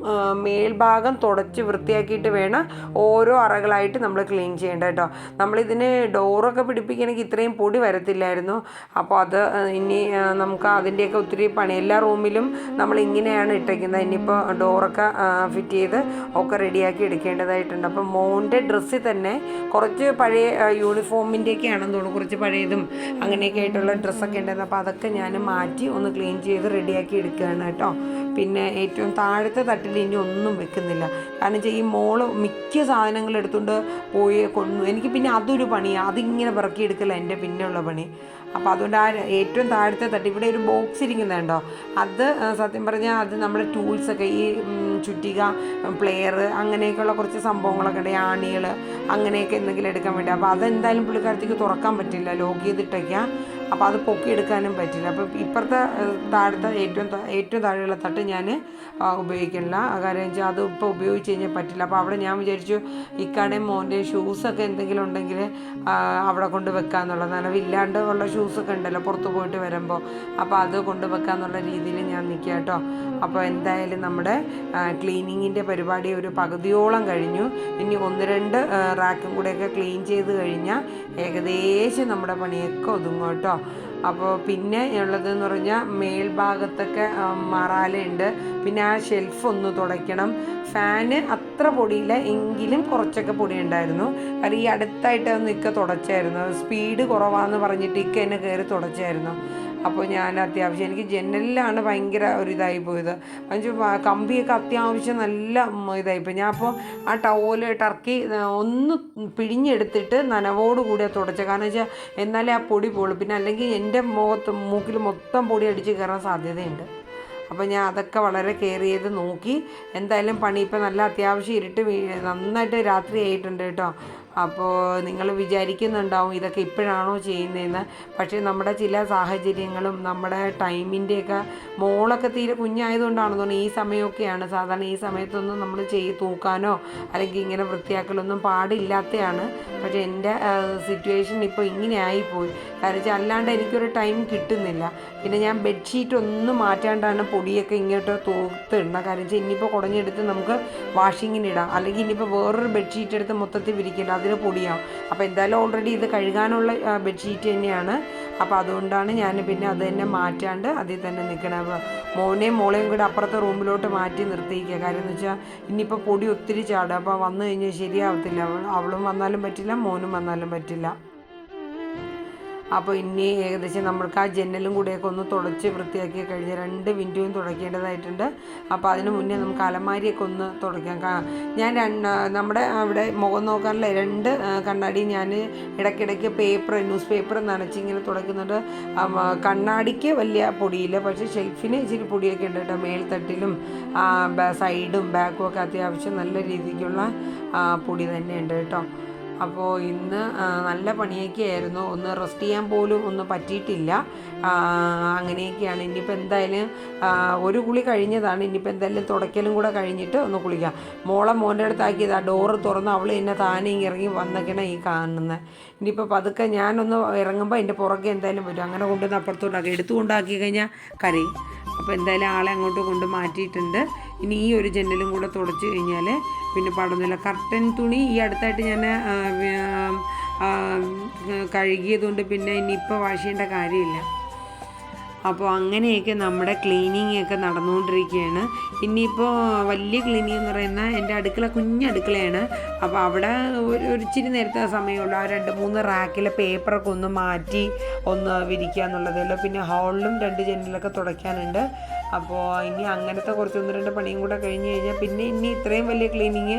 മേൽഭാഗം തുടച്ച് വൃത്തിയാക്കിയിട്ട് വേണം ഓരോ അറകളായിട്ട് നമ്മൾ ക്ലീൻ ചെയ്യേണ്ടത് കേട്ടോ. നമ്മളിതിന് ഡോറൊക്കെ പിടിപ്പിക്കണമെങ്കിൽ ഇത്രയും പൊടി വരത്തില്ലായിരുന്നു. അപ്പോൾ അത് ഇനി നമുക്ക് അതിൻ്റെയൊക്കെ ഒത്തിരി പണി. എല്ലാ റൂമിലും നമ്മൾ ഇങ്ങനെയാണ് ഇട്ടേക്കുന്നത്. ഇനിയിപ്പോൾ ഡോറൊക്കെ ഫിറ്റ് ചെയ്ത് ഒക്കെ റെഡിയാക്കി എടുക്കേണ്ടതായിട്ടുണ്ട്. അപ്പം മോൻ്റെ ഡ്രസ്സിൽ തന്നെ കുറച്ച് പഴയ യൂണിഫോമിൻ്റെയൊക്കെ ആണെന്ന് തോന്നുന്നു, കുറച്ച് പഴയതും അങ്ങനെയൊക്കെ ആയിട്ടുള്ള ഡ്രസ്സൊക്കെ ഉണ്ടായിരുന്നു. അപ്പോൾ അതൊക്കെ ഞാൻ മാറ്റി ഒന്ന് ക്ലീൻ ചെയ്ത് റെഡിയാക്കി എടുക്കുകയാണ് കേട്ടോ. പിന്നെ ഏറ്റവും താഴത്തെ തട്ടിൽ ഇനി ഒന്നും വെക്കുന്നില്ല. കാരണം ഈ മോള് മിക്ക സാധനങ്ങൾ എടുത്തുകൊണ്ട് പോയി കൊണ്ടു. എനിക്ക് പിന്നെ അതൊരു പണിയാണ്, അതിങ്ങനെ പിറക്കിയെടുക്കല എൻ്റെ പിന്നെയുള്ള പണി. അപ്പോൾ അതുകൊണ്ട് ആ ഏറ്റവും താഴത്തെ തട്ട് ഇവിടെ ഒരു ബോക്സ് ഇരിക്കുന്നുണ്ടോ, അത് സത്യം പറഞ്ഞാൽ അത് നമ്മുടെ ടൂൾസൊക്കെ ഈ ചുറ്റിക, പ്ലെയർ, അങ്ങനെയൊക്കെയുള്ള കുറച്ച് സംഭവങ്ങളൊക്കെ ഉണ്ട്, ആണികൾ അങ്ങനെയൊക്കെ എന്തെങ്കിലും എടുക്കാൻ വേണ്ടി. അപ്പോൾ അതെന്തായാലും പുള്ളിക്കാരത്തേക്ക് തുറക്കാൻ പറ്റില്ല, ലോക്ക് ചെയ്തിട്ടൊക്കെയാണ്. അപ്പോൾ അത് പൊക്കിയെടുക്കാനും പറ്റില്ല. അപ്പോൾ ഇപ്പുറത്തെ താഴത്തെ ഏറ്റവും താഴെയുള്ള തട്ട് ഞാൻ ഉപയോഗിക്കില്ല. കാര്യം വെച്ചാൽ അത് ഇപ്പോൾ ഉപയോഗിച്ച് കഴിഞ്ഞാൽ പറ്റില്ല. അപ്പോൾ അവിടെ ഞാൻ വിചാരിച്ചു ഇക്കാടെയും മോൻ്റെയും ഷൂസൊക്കെ എന്തെങ്കിലും ഉണ്ടെങ്കിൽ അവിടെ കൊണ്ട് വെക്കാമെന്നുള്ളത്. നനവില്ലാണ്ട് ഉള്ള ഷൂസൊക്കെ ഉണ്ടല്ലോ പുറത്ത് പോയിട്ട് വരുമ്പോൾ, അപ്പോൾ അത് കൊണ്ട് വെക്കാമെന്നുള്ള രീതിയിൽ ഞാൻ നിൽക്കുക കേട്ടോ. അപ്പോൾ എന്തായാലും നമ്മുടെ ക്ലീനിങ്ങിൻ്റെ പരിപാടി ഒരു പകുതിയോളം കഴിഞ്ഞു. ഇനി 1-2 റാക്കും കൂടെയൊക്കെ ക്ലീൻ ചെയ്ത് കഴിഞ്ഞാൽ ഏകദേശം നമ്മുടെ പണിയൊക്കെ ഒതുങ്ങും കേട്ടോ. അപ്പോൾ പിന്നെ ഉള്ളതെന്ന് പറഞ്ഞാൽ മേൽഭാഗത്തൊക്കെ മറാലുണ്ട്. പിന്നെ ആ ഷെൽഫ് ഒന്ന് തുടയ്ക്കണം. ഫാന് അത്ര പൊടിയില്ല, എങ്കിലും കുറച്ചൊക്കെ പൊടി ഉണ്ടായിരുന്നു. കാരണം ഈ അടുത്തായിട്ട് ഒന്ന് ഇക്ക തുടച്ചായിരുന്നു, സ്പീഡ് കുറവാന്ന് പറഞ്ഞിട്ട് ഇക്ക എന്നെ കയറി തുടച്ചായിരുന്നു. അപ്പോൾ ഞാൻ അത്യാവശ്യം എനിക്ക് ജനലിലാണ് ഭയങ്കര ഒരു ഇതായി പോയത്. കമ്പിയൊക്കെ അത്യാവശ്യം നല്ല ഇതായിപ്പോയി. ഞാൻ അപ്പോൾ ആ ടർക്കി ഒന്ന് പിഴിഞ്ഞെടുത്തിട്ട് നനവോടുകൂടി തുടച്ചത്. കാരണം വെച്ചാൽ എന്നാലേ ആ പൊടി പോളൂ. പിന്നെ അല്ലെങ്കിൽ എൻ്റെ മൂക്കിൽ മൊത്തം പൊടി അടിച്ച് കയറാൻ സാധ്യതയുണ്ട്. അപ്പോൾ ഞാൻ അതൊക്കെ വളരെ കെയർ ചെയ്ത് നോക്കി. എന്തായാലും പണി ഇപ്പോൾ നല്ല അത്യാവശ്യം ഇരുട്ട് നന്നായിട്ട് രാത്രി ആയിട്ടുണ്ട് കേട്ടോ. അപ്പോൾ നിങ്ങൾ വിചാരിക്കുന്നുണ്ടാവും ഇതൊക്കെ ഇപ്പോഴാണോ ചെയ്യുന്നതെന്ന്. പക്ഷേ നമ്മുടെ ചില സാഹചര്യങ്ങളും നമ്മുടെ ടൈമിൻ്റെയൊക്കെ, മോളൊക്കെ തീരെ കുഞ്ഞായതുകൊണ്ടാണെന്ന് തോന്നുന്നു ഈ സമയമൊക്കെയാണ്. സാധാരണ ഈ സമയത്തൊന്നും നമ്മൾ തൂക്കാനോ അല്ലെങ്കിൽ ഇങ്ങനെ വൃത്തിയാക്കലൊന്നും പാടില്ലാത്തതാണ്. പക്ഷേ എൻ്റെ സിറ്റുവേഷൻ ഇപ്പോൾ ഇങ്ങനെ ആയിപ്പോയി. കാരണം വെച്ചാൽ അല്ലാണ്ട് എനിക്കൊരു ടൈം കിട്ടുന്നില്ല. പിന്നെ ഞാൻ ബെഡ്ഷീറ്റ് ഒന്നും മാറ്റാണ്ടാണ് പൊടിയൊക്കെ ഇങ്ങോട്ട് തൂത്തിടണം. കാരണം വെച്ചാൽ ഇനിയിപ്പോൾ കുടഞ്ഞെടുത്ത് നമുക്ക് വാഷിങ്ങിനിടാം, അല്ലെങ്കിൽ ഇനിയിപ്പോൾ വേറൊരു ബെഡ്ഷീറ്റ് എടുത്ത് മൊത്തത്തിൽ വിരിക്കില്ല, അതിന് പൊടിയാവും. അപ്പോൾ എന്തായാലും ഓൾറെഡി ഇത് കഴുകാനുള്ള ബെഡ്ഷീറ്റ് തന്നെയാണ്. അപ്പോൾ അതുകൊണ്ടാണ് ഞാൻ പിന്നെ അത് തന്നെ മാറ്റാണ്ട് അതിൽ തന്നെ നിൽക്കണം. മോനെയും മോളെയും കൂടെ അപ്പുറത്തെ റൂമിലോട്ട് മാറ്റി നിർത്തിയിരിക്കുക. കാര്യം എന്ന് വെച്ചാൽ ഇനിയിപ്പോൾ പൊടി ഒത്തിരി ചാടും. അപ്പോൾ വന്നു കഴിഞ്ഞാൽ ശരിയാവത്തില്ല. അവളും വന്നാലും പറ്റില്ല, മോനും വന്നാലും പറ്റില്ല. അപ്പോൾ ഇനി ഏകദേശം നമ്മൾക്ക് ആ ജനലും കൂടെയൊക്കെ ഒന്ന് തുടച്ച് വൃത്തിയാക്കി കഴിഞ്ഞ് 2 വിൻഡോയും തുടയ്ക്കേണ്ടതായിട്ടുണ്ട്. അപ്പോൾ അതിന് മുന്നേ നമുക്ക് അലമാരിയൊക്കെ ഒന്ന് തുടയ്ക്കാം. ഞാൻ നമ്മുടെ അവിടെ മുഖം നോക്കാനുള്ള 2 കണ്ണാടി ഞാൻ ഇടയ്ക്കിടയ്ക്ക് ന്യൂസ് പേപ്പർ നനച്ചിങ്ങനെ തുടയ്ക്കുന്നുണ്ട്. കണ്ണാടിക്ക് വലിയ പൊടിയില്ല, പക്ഷേ ഷെൽഫിന് ഇച്ചിരി പൊടിയൊക്കെ ഉണ്ട് കേട്ടോ. മേൽത്തട്ടിലും സൈഡും ബാക്കും ഒക്കെ അത്യാവശ്യം നല്ല രീതിക്കുള്ള പൊടി തന്നെ ഉണ്ട് കേട്ടോ. അപ്പോൾ ഇന്ന് നല്ല പണിയൊക്കെ ആയിരുന്നു. ഒന്ന് റെസ്റ്റ് ചെയ്യാൻ പോലും ഒന്നും പറ്റിയിട്ടില്ല. അങ്ങനെയൊക്കെയാണ്. ഇനിയിപ്പോൾ എന്തായാലും ഒരു കുളി കഴിഞ്ഞതാണ്. ഇനിയിപ്പോൾ എന്തായാലും തുടയ്ക്കലും കൂടെ കഴിഞ്ഞിട്ട് ഒന്ന് കുളിക്കാം. മോൻ്റെ അടുത്താക്കിയത് ആ ഡോറ് തുറന്ന് അവൾ എന്നെ താനെ ഇറങ്ങി വന്നേക്കണം ഈ കാണുന്നത്. ഇനിയിപ്പോൾ പതുക്കെ ഞാനൊന്ന് ഇറങ്ങുമ്പോൾ എൻ്റെ പുറകെ എന്തായാലും വരും. അങ്ങനെ കൊണ്ടുവന്ന് അപ്പുറത്തോട്ടാക്കി എടുത്തുകൊണ്ടാക്കി കഴിഞ്ഞാൽ കരയും. അപ്പോൾ എന്തായാലും ആളെ അങ്ങോട്ട് കൊണ്ട് മാറ്റിയിട്ടുണ്ട്. ഇനി ഈ ഒരു ജനലും കൂടെ തുടച്ച് കഴിഞ്ഞാൽ പിന്നെ പാടൊന്നുമില്ല. കർട്ടൻ തുണി ഈ അടുത്തായിട്ട് ഞാൻ കഴുകിയതുകൊണ്ട് പിന്നെ ഇനിയിപ്പോൾ വാഷ് ചെയ്യേണ്ട കാര്യമില്ല. അപ്പോൾ അങ്ങനെയൊക്കെ നമ്മുടെ ക്ലീനിങ് ഒക്കെ നടന്നുകൊണ്ടിരിക്കുകയാണ്. ഇനിയിപ്പോൾ വലിയ ക്ലീനിങ് എന്ന് പറയുന്നത് എൻ്റെ അടുക്കള കുഞ്ഞടുക്കളയാണ്. അപ്പോൾ അവിടെ ഒരിച്ചിരി നേരത്തെ സമയമുള്ളൂ. ആ 2-3 റാക്കിലെ പേപ്പറൊക്കെ ഒന്ന് മാറ്റി ഒന്ന് വിരിക്കുക എന്നുള്ളതേ ഉള്ളൂ. പിന്നെ ഹാളിലും 2 ജനലൊക്കെ തുടയ്ക്കാനുണ്ട്. അപ്പോൾ ഇനി അങ്ങനത്തെ കുറച്ച് 1-2 പണിയും കൂടെ കഴിഞ്ഞ് കഴിഞ്ഞാൽ പിന്നെ ഇനി ഇത്രയും വലിയ ക്ലീനിങ്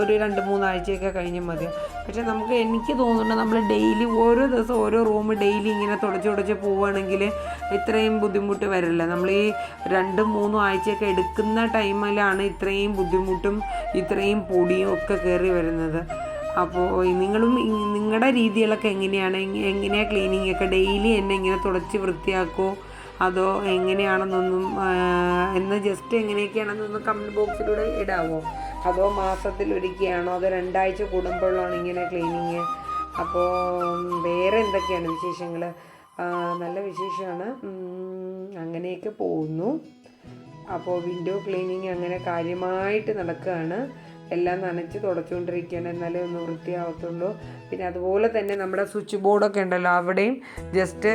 ഒരു 2-3 ആഴ്ചയൊക്കെ കഴിഞ്ഞാൽ മതി. പക്ഷേ എനിക്ക് തോന്നുന്നു നമ്മൾ ഡെയിലി ഓരോ ദിവസം ഓരോ റൂം ഡെയിലി ഇങ്ങനെ തുടച്ച് പോവുകയാണെങ്കിൽ ഇത്രയും ബുദ്ധിമുട്ട് വരില്ല. നമ്മൾ ഈ 2-3 ആഴ്ചയൊക്കെ എടുക്കുന്ന ടൈമിലാണ് ഇത്രയും ബുദ്ധിമുട്ടും ഇത്രയും പൊടിയും ഒക്കെ കയറി വരുന്നത്. അപ്പോൾ നിങ്ങളും നിങ്ങളുടെ രീതികളൊക്കെ എങ്ങനെയാണ് ക്ലീനിങ് ഒക്കെ ഡെയിലി എന്നെ ഇങ്ങനെ തുടച്ച് വൃത്തിയാക്കുമോ അതോ എങ്ങനെയാണെന്നൊന്നും ജസ്റ്റ് എങ്ങനെയൊക്കെയാണെന്നൊന്നും കമൻറ്റ് ബോക്സിലൂടെ ഇടാവോ? അതോ മാസത്തിലൊരിക്കലാണോ അതോ 2 ആഴ്ച കൂടുമ്പോഴാണ് ഇങ്ങനെ ക്ലീനിങ്? അപ്പോൾ വേറെ എന്തൊക്കെയാണ് വിശേഷങ്ങൾ? നല്ല വിശേഷമാണ്. അങ്ങനെയൊക്കെ പോകുന്നു. അപ്പോൾ വിൻഡോ ക്ലീനിങ് അങ്ങനെ കാര്യമായിട്ട് നടക്കുകയാണ്. എല്ലാം നനച്ച് തുടച്ചുകൊണ്ടിരിക്കുകയാണ്, എന്നാലേ ഒന്ന് വൃത്തിയാവത്തുള്ളൂ. പിന്നെ അതുപോലെ തന്നെ നമ്മുടെ സ്വിച്ച് ബോർഡൊക്കെ ഉണ്ടല്ലോ, അവിടെയും ജസ്റ്റ്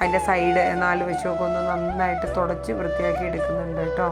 അതിൻ്റെ സൈഡ് 4 വശമൊക്കെ ഒന്ന് നന്നായിട്ട് തുടച്ച് വൃത്തിയാക്കി എടുക്കുന്നുണ്ട് കേട്ടോ.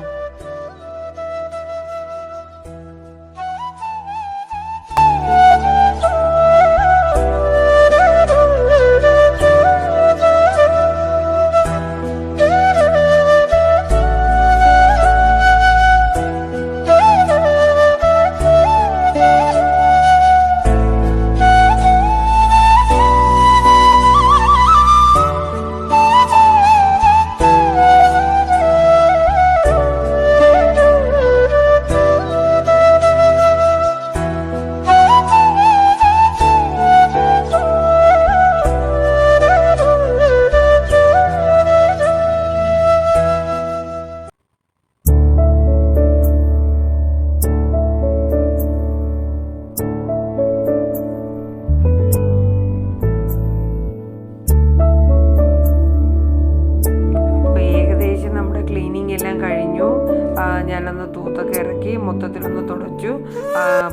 ഞാനൊന്ന് തൂത്തൊക്കെ ഇറക്കി മൊത്തത്തിലൊന്ന് തുടച്ചു,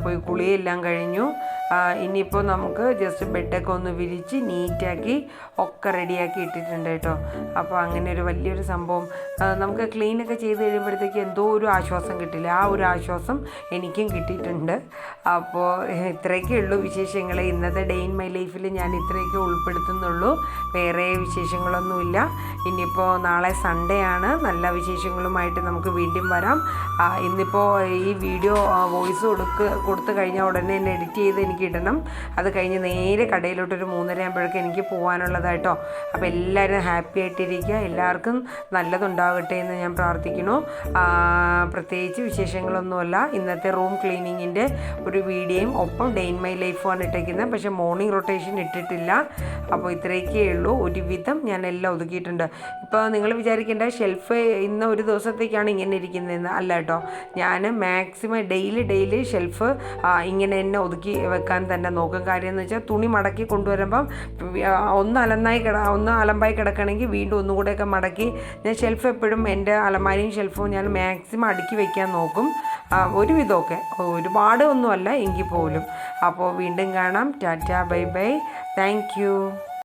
പോയി കുളിയെല്ലാം കഴിഞ്ഞു. ഇനിയിപ്പോൾ നമുക്ക് ജസ്റ്റ് ബെഡൊക്കെ ഒന്ന് വിരിച്ച് നീറ്റാക്കി ഒക്കെ റെഡിയാക്കി ഇട്ടിട്ടുണ്ട് കേട്ടോ. അപ്പോൾ അങ്ങനെ ഒരു വലിയൊരു സംഭവം നമുക്ക് ക്ലീനൊക്കെ ചെയ്ത് കഴിയുമ്പോഴത്തേക്ക് എന്തോ ഒരു ആശ്വാസം കിട്ടില്ല, ആ ഒരു ആശ്വാസം എനിക്കും കിട്ടിയിട്ടുണ്ട്. അപ്പോൾ ഇത്രയൊക്കെ ഉള്ളൂ വിശേഷങ്ങൾ. ഇന്നത്തെ ഡേ ഇൻ മൈ ലൈഫിൽ ഞാൻ ഇത്രയൊക്കെ ഉൾപ്പെടുത്തുന്നുള്ളൂ, വേറെ വിശേഷങ്ങളൊന്നുമില്ല. ഇനിയിപ്പോൾ നാളെ സൺഡേ ആണ്, നല്ല വിശേഷങ്ങളുമായിട്ട് നമുക്ക് വീണ്ടും വരാം. ഇന്നിപ്പോൾ ഈ വീഡിയോ വോയിസ് കൊടുത്തു കഴിഞ്ഞാൽ ഉടനെ തന്നെ എഡിറ്റ് ചെയ്ത് എനിക്ക് ഇടണം. അത് കഴിഞ്ഞ് നേരെ കടയിലോട്ടൊരു 3:30 ആകുമ്പോഴേക്കും എനിക്ക് പോകാനുള്ളതായിട്ടോ. അപ്പോൾ എല്ലാവരും ഹാപ്പി ആയിട്ടിരിക്കുക, എല്ലാവർക്കും നല്ലതുണ്ടാകട്ടെ എന്ന് ഞാൻ പ്രാർത്ഥിക്കുന്നു. പ്രത്യേകിച്ച് വിശേഷങ്ങളൊന്നുമല്ല. ഇന്നത്തെ റൂം ക്ലീനിങ്ങിൻ്റെ ഒരു വീഡിയോയും ഒപ്പം ഡേ ഇൻ മൈ ലൈഫുമാണ് ഇട്ടേക്കുന്നത്, പക്ഷേ മോർണിംഗ് റൊട്ടേഷൻ ഇട്ടിട്ടില്ല. അപ്പോൾ ഇത്രയൊക്കെ ഉള്ളൂ. ഒരുവിധം ഞാൻ എല്ലാം ഒതുക്കിയിട്ടുണ്ട്. ഇപ്പോൾ നിങ്ങൾ വിചാരിക്കേണ്ട ഷെൽഫ് ഇന്ന് ഒരു ദിവസത്തേക്കാണ് ഇങ്ങനെ ഇരിക്കുന്നതെന്ന് അല്ല കേട്ടോ. ഞാൻ മാക്സിമം ഡെയിലി ഷെൽഫ് ഇങ്ങനെ തന്നെ ഒതുക്കി വെക്കാൻ തന്നെ നോക്കും. കാര്യം എന്ന് വെച്ചാൽ തുണി മടക്കി കൊണ്ടുവരുമ്പം ഒന്ന് അലമ്പായി കിടക്കണമെങ്കിൽ വീണ്ടും ഒന്നും കൂടെയൊക്കെ മടക്കി ഞാൻ ഷെൽഫ് എപ്പോഴും എൻ്റെ അലമാരയും ഷെൽഫും ഞാൻ മാക്സിമം അടുക്കി വയ്ക്കാൻ നോക്കും. ഒരുവിധമൊക്കെ, ഒരുപാട് ഒന്നുമല്ല എങ്കിൽ പോലും. അപ്പോൾ വീണ്ടും കാണാം. Tata, bye bye, thank you.